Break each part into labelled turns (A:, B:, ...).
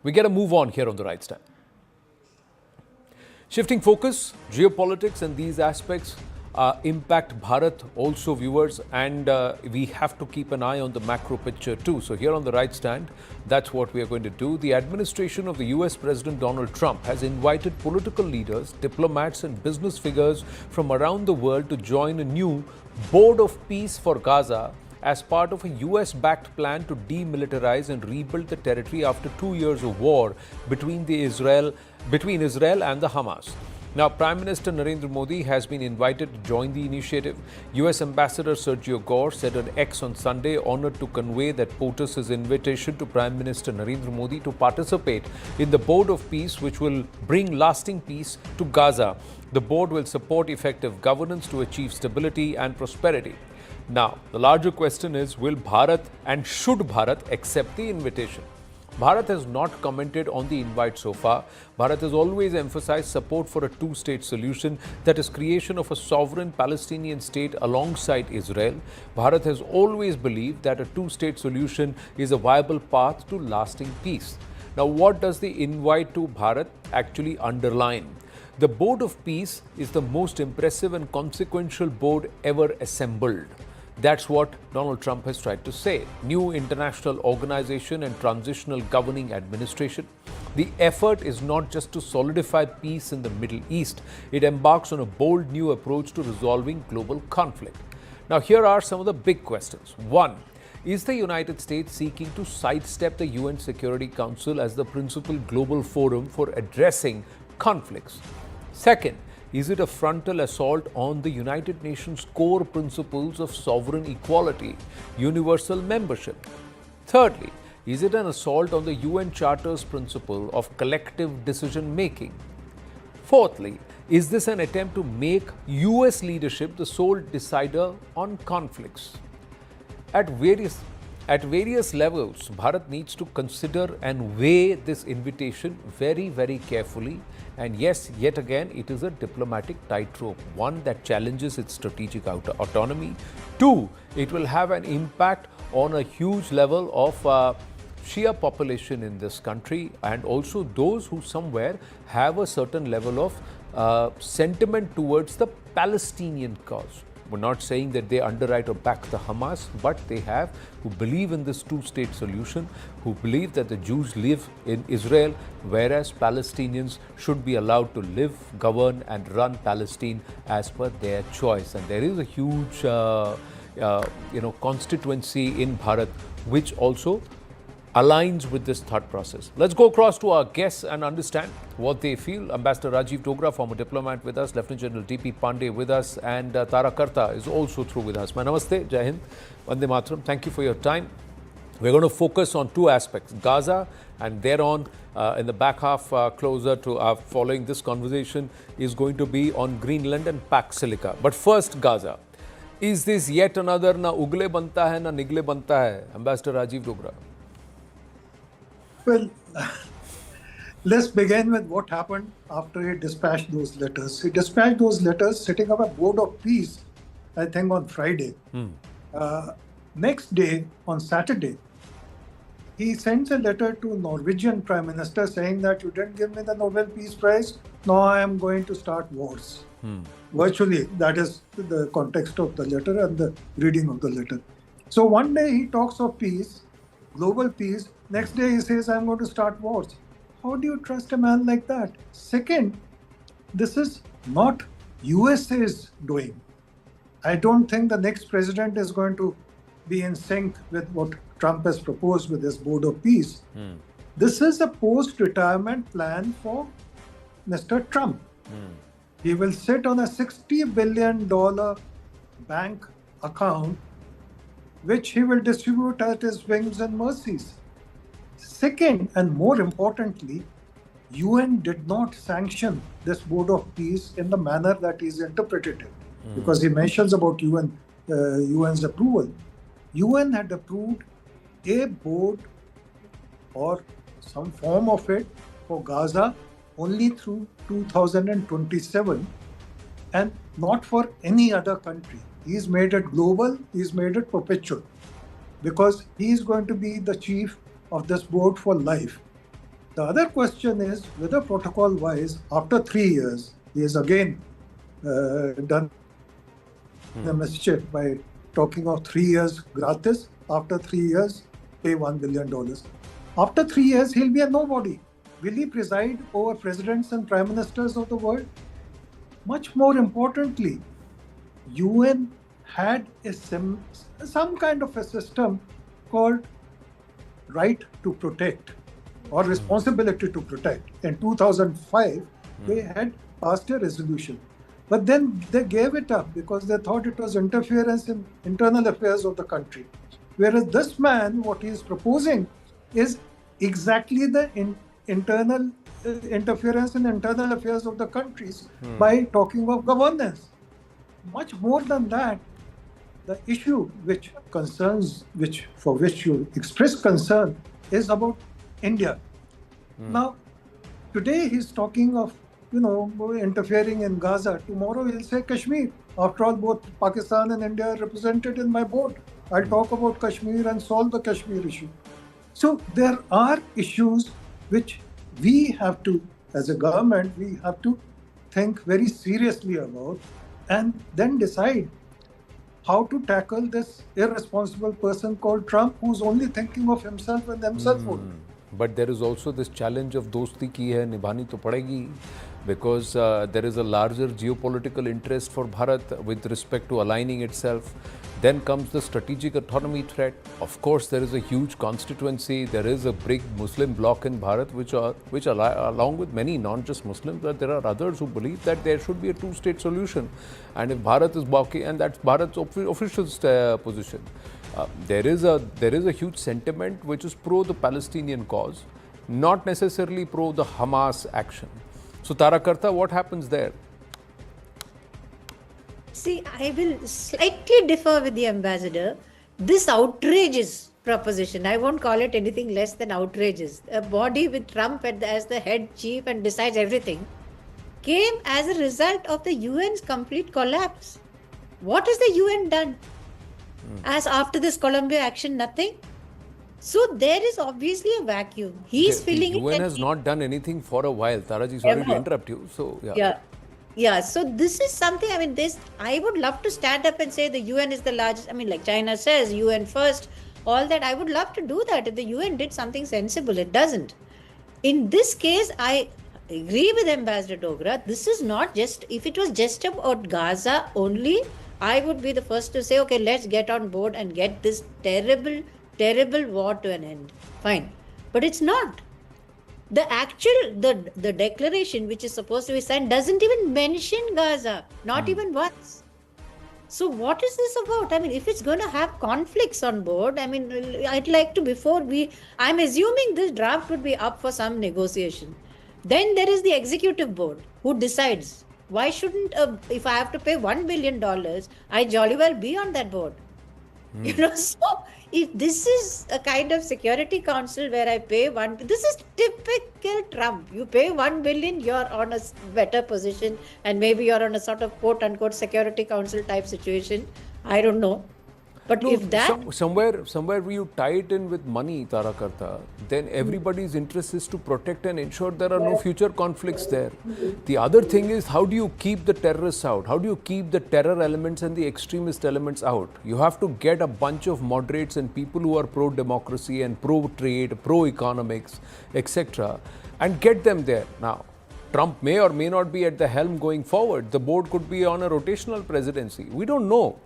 A: We get a move on here on the right stand. Shifting focus, geopolitics and these aspects impact Bharat also, viewers, and we have to keep an eye on the macro picture too. So here on the right stand, that's what we are going to do. The administration of the US President Donald Trump has invited political leaders, diplomats and business figures from around the world to join a new Board of Peace for Gaza as part of a US-backed plan to demilitarize and rebuild the territory after 2 years of war between Israel and the Hamas. Now, Prime Minister Narendra Modi has been invited to join the initiative. US Ambassador Sergio Gore said on X on Sunday, honored to convey that POTUS his invitation to Prime Minister Narendra Modi to participate in the Board of Peace, which will bring lasting peace to Gaza. The board will support effective governance to achieve stability and prosperity. Now, the larger question is, will Bharat and should Bharat accept the invitation? Bharat has not commented on the invite so far. Bharat has always emphasized support for a two-state solution, that is, creation of a sovereign Palestinian state alongside Israel. Bharat has always believed that a two-state solution is a viable path to lasting peace. Now, what does the invite to Bharat actually underline? The Board of Peace is the most impressive and consequential board ever assembled. That's what Donald Trump has tried to say. New international organization and transitional governing administration. The effort is not just to solidify peace in the Middle East. It embarks on a bold new approach to resolving global conflict. Now, here are some of the big questions. One, is the United States seeking to sidestep the UN Security Council as the principal global forum for addressing conflicts? Second, is it a frontal assault on the United Nations core principles of sovereign equality, universal membership? Thirdly, is it an assault on the UN Charter's principle of collective decision-making? Fourthly, is this an attempt to make US leadership the sole decider on conflicts? At various levels, Bharat needs to consider and weigh this invitation very, very carefully. And yes, yet again, it is a diplomatic tightrope, one that challenges its strategic autonomy. Two, it will have an impact on a huge level of Shia population in this country, and also those who somewhere have a certain level of sentiment towards the Palestinian cause. We're not saying that they underwrite or back the Hamas, but they have, who believe in this two-state solution, who believe that the Jews live in Israel, whereas Palestinians should be allowed to live, govern and run Palestine as per their choice. And there is a huge constituency in Bharat which also aligns with this thought process. Let's go across to our guests and understand what they feel. Ambassador Rajiv Dogra, former diplomat, with us. Lieutenant General D.P. Pandey with us, and Tara Karta is also through with us. Namaste, Jai Hind, Vande Mataram. Thank you for your time. We're going to focus on two aspects: Gaza, and thereon in the back half, closer to following this conversation, is going to be on Greenland and Pax Silica. But first, Gaza. Is this yet another na ugle banta hai na nigle banta hai? Ambassador Rajiv Dogra.
B: Well, let's begin with what happened after he dispatched those letters. He dispatched those letters setting up a board of peace, I think on Friday. Next day, on Saturday, he sends a letter to Norwegian Prime Minister saying that you didn't give me the Nobel Peace Prize, now I am going to start wars. Virtually, that is the context of the letter and the reading of the letter. So one day he talks of peace, global peace. Next day he says, I'm going to start wars. How do you trust a man like that? Second, this is not USA's doing. I don't think the next president is going to be in sync with what Trump has proposed with this Board of Peace. This is a post-retirement plan for Mr. Trump. He will sit on a $60 billion bank account, which he will distribute at his whims and mercies. Second, and more importantly, UN did not sanction this Board of Peace in the manner that is interpreted it, because he mentions about UN's approval. UN had approved a board or some form of it for Gaza only through 2027 and not for any other country. He's made it global, he's made it perpetual, because he's going to be the chief of this board for life. The other question is whether protocol-wise, after 3 years, he has again done the mischief by talking of 3 years gratis. After 3 years, pay $1 billion. After 3 years, he'll be a nobody. Will he preside over presidents and prime ministers of the world? Much more importantly, UN had some kind of a system called right to protect or responsibility to protect. In 2005, they had passed a resolution. But then they gave it up because they thought it was interference in internal affairs of the country. Whereas this man, what he is proposing is exactly the internal interference in internal affairs of the countries by talking of governance. Much more than that, the issue for which you express concern is about India. Now, today he's talking of, interfering in Gaza. Tomorrow he'll say Kashmir. After all, both Pakistan and India are represented in my board. I'll talk about Kashmir and solve the Kashmir issue. So there are issues which we have to, as a government, we have to think very seriously about and then decide how to tackle this irresponsible person called Trump, who's only thinking of himself and himself only.
A: But there is also this challenge of dosti ki hai, nibhani to padegi, because there is a larger geopolitical interest for Bharat with respect to aligning itself. Then comes the strategic autonomy threat. Of course, there is a huge constituency. There is a big Muslim bloc in Bharat, which along with many, not just Muslims, but there are others who believe that there should be a two-state solution. And if Bharat is blocking, and that's Bharat's official position. There is a huge sentiment which is pro the Palestinian cause, not necessarily pro the Hamas action. So Tarakarta, what happens there?
C: See, I will slightly differ with the ambassador. This outrageous proposition, I won't call it anything less than outrageous. A body with Trump as the head chief and decides everything, came as a result of the UN's complete collapse. What has the UN done? As after this Colombia action, nothing. So there is obviously a vacuum. He's filling it.
A: The UN has not done anything for a while. Taraji, sorry to interrupt you. So
C: yeah. So this is something. I would love to stand up and say the UN is the largest. Like China says, UN first. All that. I would love to do that if the UN did something sensible. It doesn't. In this case, I agree with Ambassador Dogra. This is not just. If it was just about Gaza only, I would be the first to say, okay, let's get on board and get this terrible war to an end. Fine. But it's not. The declaration which is supposed to be signed doesn't even mention Gaza. Not even once. So what is this about? If it's going to have conflicts on board, I'd like to, I'm assuming this draft would be up for some negotiation. Then there is the executive board who decides. Why shouldn't, if I have to pay $1 billion, I jolly well be on that board? So if this is a kind of security council where I pay this is typical Trump. You pay $1 billion, you're on a better position, and maybe you're on a sort of quote unquote security council type situation. I don't know. But no, if that...
A: Somewhere you tie it in with money, Tarakarta, then everybody's interest is to protect and ensure there are no future conflicts there. The other thing is, how do you keep the terrorists out? How do you keep the terror elements and the extremist elements out? You have to get a bunch of moderates and people who are pro-democracy and pro-trade, pro-economics, etc. and get them there. Now, Trump may or may not be at the helm going forward. The board could be on a rotational presidency. We don't know.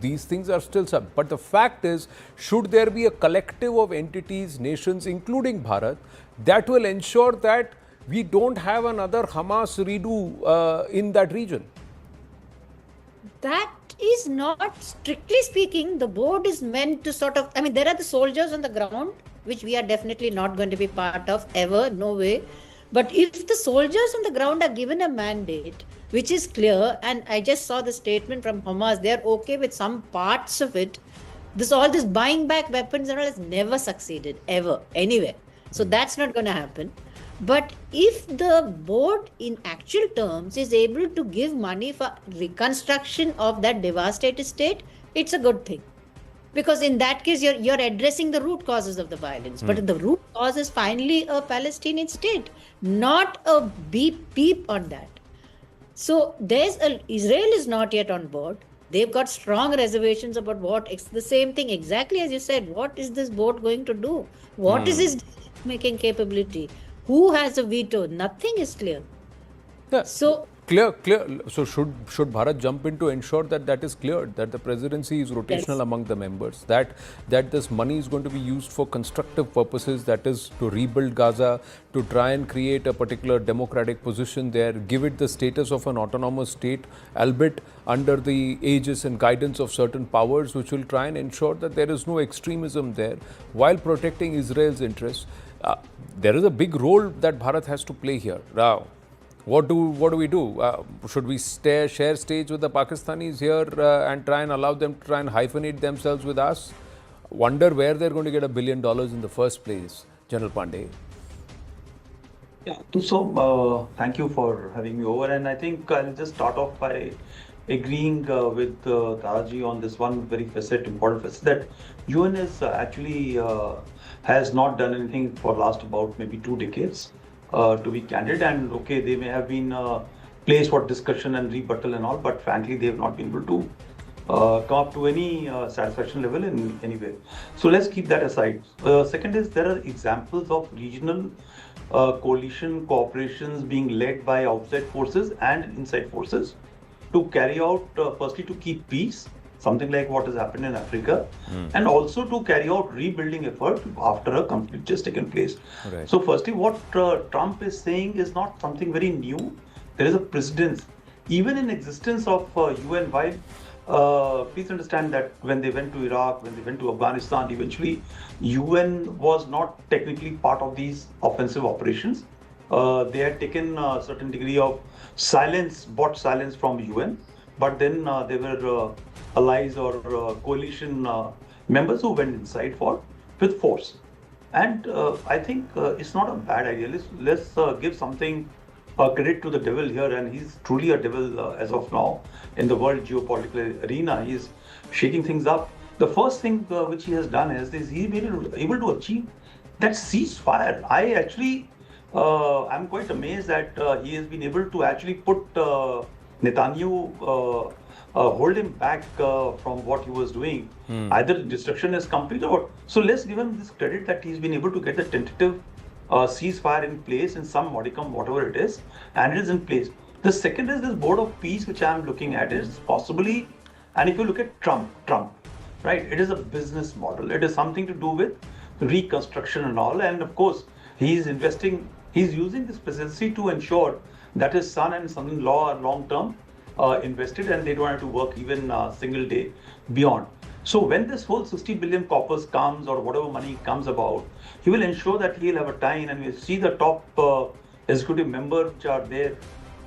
A: These things are still sub. But the fact is, should there be a collective of entities, nations, including Bharat, that will ensure that we don't have another Hamas redo in that region?
C: That is not, strictly speaking, the board is meant to sort of, there are the soldiers on the ground, which we are definitely not going to be part of ever, no way. But if the soldiers on the ground are given a mandate, which is clear, and I just saw the statement from Hamas, they're okay with some parts of it. All this buying back weapons and all has never succeeded, ever, anywhere. So that's not going to happen. But if the board in actual terms is able to give money for reconstruction of that devastated state, it's a good thing. Because in that case, you're addressing the root causes of the violence. But the root cause is finally a Palestinian state, not a beep on that. So Israel is not yet on board. They've got strong reservations about what it's the same thing exactly as you said. What is this board going to do? What is its making capability? Who has a veto? Nothing is clear.
A: Yeah.
C: So
A: Clear. So should Bharat jump in to ensure that that is cleared, that the presidency is rotational
C: Yes.
A: among the members, that this money is going to be used for constructive purposes, that is to rebuild Gaza, to try and create a particular democratic position there, give it the status of an autonomous state, albeit under the aegis and guidance of certain powers, which will try and ensure that there is no extremism there, while protecting Israel's interests. There is a big role that Bharat has to play here. Now, what do we do? Should we share stage with the Pakistanis here and try and allow them to try and hyphenate themselves with us? Wonder where they're going to get $1 billion in the first place, General Pandey.
D: Yeah, so thank you for having me over, and I think I'll just start off by agreeing with Taji on this one very important facet that UN is actually has not done anything for last about maybe 2 decades. To be candid, and okay, they may have been place for discussion and rebuttal and all, but frankly, they have not been able to come up to any satisfaction level in any way. So let's keep that aside. Second is there are examples of regional coalition cooperations being led by outside forces and inside forces to carry out, firstly, to keep peace, something like what has happened in Africa, and also to carry out rebuilding effort after a conflict has taken place.
A: Right.
D: So firstly, what Trump is saying is not something very new. There is a precedence, even in existence of UN. While please understand that when they went to Iraq, when they went to Afghanistan, eventually UN was not technically part of these offensive operations. They had taken a certain degree of bought silence from UN, but then they were allies or coalition members who went inside with force. And I think it's not a bad idea. Let's give something credit to the devil here, and he's truly a devil as of now in the world geopolitical arena. He's shaking things up. The first thing which he has done is he's been able to achieve that ceasefire. I actually I'm quite amazed that he has been able to actually put Netanyahu hold him back from what he was doing. Either destruction is complete or so. Let's give him this credit that he's been able to get the tentative ceasefire in place in some modicum, whatever it is, and it is in place. The second is this board of peace, which I'm looking at, is possibly, and if you look at Trump, right, it is a business model. It is something to do with reconstruction and all, and of course, he's using this presidency to ensure that his son and son-in-law are long-term invested, and they don't have to work even a single day beyond. So when this whole 60 billion coppers comes, or whatever money comes about, he will ensure that he'll have a tie-in, and we'll see the top executive members which are there,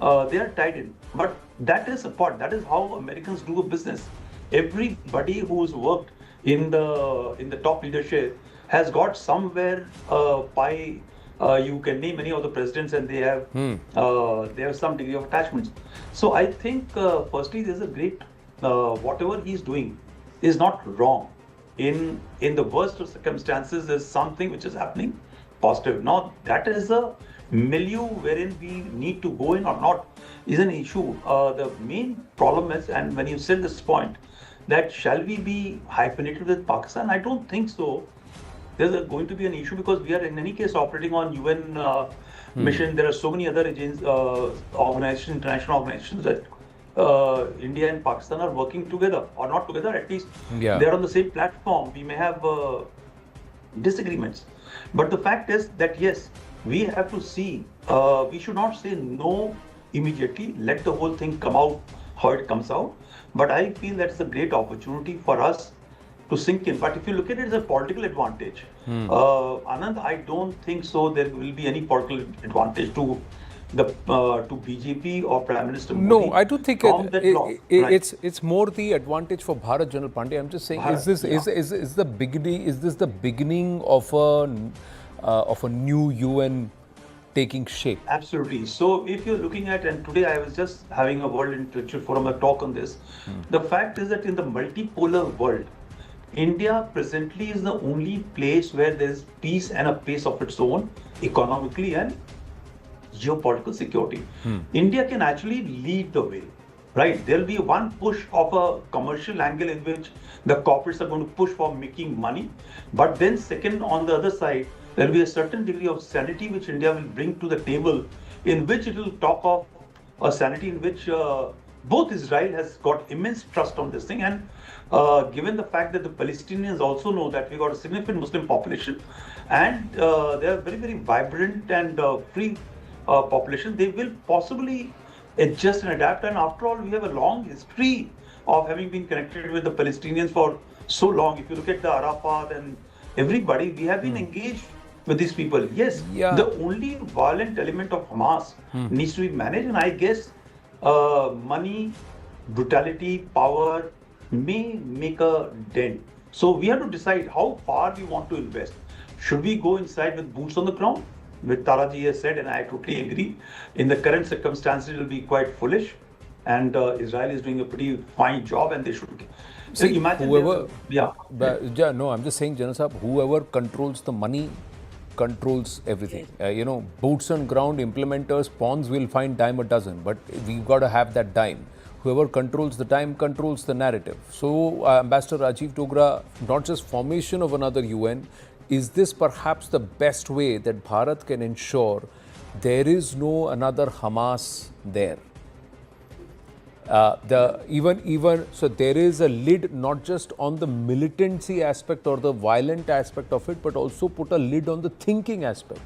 D: they are tied in. But that is a part, that is how Americans do a business. Everybody who's worked in the top leadership has got somewhere pie. You can name any of the presidents, and they have some degree of attachments. So I think firstly, there's a great whatever he's doing is not wrong. In the worst of circumstances, there's something which is happening positive. Now that is a milieu wherein we need to go in or not is an issue. The main problem is, and when you said this point, that shall we be hyphenated with Pakistan? I don't think so. There's going to be an issue because we are in any case operating on UN mission. There are so many other organizations, international organizations that India and Pakistan are working together, or not together, at least they're on the same platform. We may have disagreements, but the fact is that yes, we have to see, we should not say no immediately, let the whole thing come out how it comes out. But I feel that's a great opportunity for us to sink in. But if you look at it as a political advantage, Anand, I don't think so there will be any political advantage to BJP or Prime Minister Modi.
A: No, I don't think it's more the advantage for Bharat, General Pandey. I'm just saying, is this the beginning of a new UN taking shape?
D: Absolutely. So if you're looking at, and today I was just having a World Intellectual Forum, a talk on this, the fact is that in the multipolar world, India presently is the only place where there is peace and a pace of its own economically and geopolitical security. India can actually lead the way, right? There'll be one push of a commercial angle in which the corporates are going to push for making money. But then, second, on the other side, there'll be a certain degree of sanity which India will bring to the table, in which it will talk of a sanity in which both Israel has got immense trust on this thing, and given the fact that the Palestinians also know that we got a significant Muslim population, and they are very, very vibrant and free population, they will possibly adjust and adapt. And after all, we have a long history of having been connected with the Palestinians for so long. If you look at the Arafat and everybody, we have been engaged with these people. Yes,
A: Yeah.
D: the only violent element of Hamas needs to be managed, and I guess money, brutality, power may make a dent. So we have to decide how far we want to invest. Should we go inside with boots on the ground? With Taraji has said, and I totally agree. In the current circumstances, it will be quite foolish, and Israel is doing a pretty fine job, and they should. So
A: See,
D: imagine,
A: whoever,
D: yeah.
A: no, I'm just saying, General Saab, whoever controls the money controls everything. Boots on ground implementers, pawns will find dime a dozen, but we've got to have that dime. Whoever controls the dime controls the narrative. So, Ambassador Rajiv Dogra, not just formation of another UN, is this perhaps the best way that Bharat can ensure there is no another Hamas there? So there is a lid not just on the militancy aspect or the violent aspect of it, but also put a lid on the thinking aspect,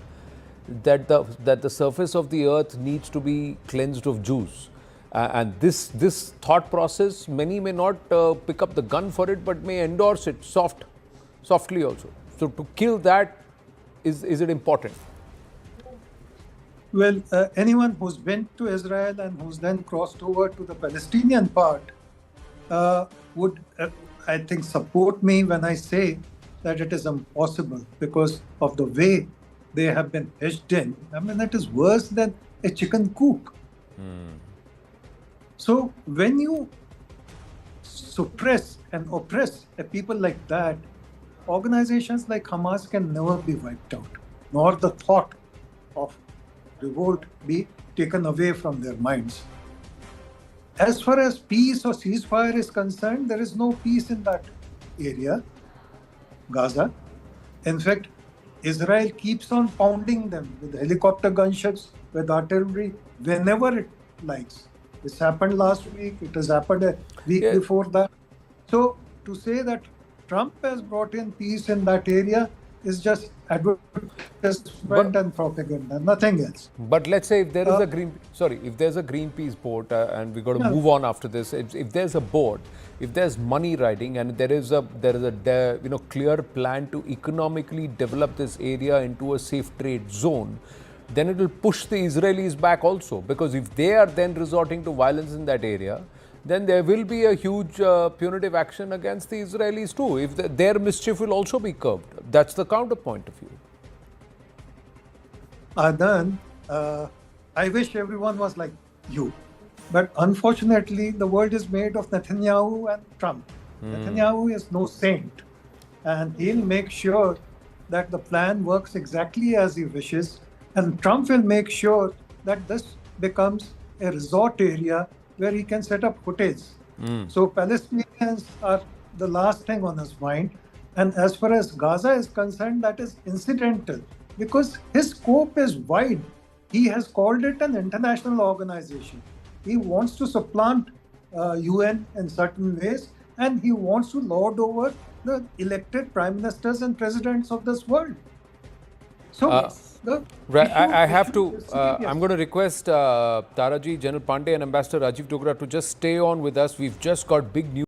A: that the surface of the earth needs to be cleansed of Jews. And this thought process, many may not pick up the gun for it, but may endorse it softly also. So to kill that, is it important?
B: Well, anyone who's been to Israel and who's then crossed over to the Palestinian part would, I think, support me when I say that it is impossible because of the way they have been hedged in. I mean, that is worse than a chicken coop. So when you suppress and oppress a people like that, organizations like Hamas can never be wiped out, nor the thought of revolt be taken away from their minds. As far as peace or ceasefire is concerned, there is no peace in that area, Gaza. In fact, Israel keeps on pounding them with helicopter gunships, with artillery, whenever it likes. This happened last week, it has happened a week before that. So to say that Trump has brought in peace in that area is just advertisement and propaganda, nothing else.
A: But let's say if there is if there's a Greenpeace board, and we've got to move on after this. If there's a board, if there's money riding, and there is a clear plan to economically develop this area into a safe trade zone, then it will push the Israelis back also, because if they are then resorting to violence in that area, then there will be a huge punitive action against the Israelis too. If their mischief will also be curbed. That's the counterpoint of view.
B: Anand, I wish everyone was like you. But unfortunately, the world is made of Netanyahu and Trump. Netanyahu is no saint. And he'll make sure that the plan works exactly as he wishes. And Trump will make sure that this becomes a resort area where he can set up hotels. So Palestinians are the last thing on his mind. And as far as Gaza is concerned, that is incidental because his scope is wide. He has called it an international organization. He wants to supplant UN in certain ways, and he wants to lord over the elected prime ministers and presidents of this world. So
A: I have to, I'm going to request Taraji, General Pandey and Ambassador Rajiv Dogra to just stay on with us. We've just got big news.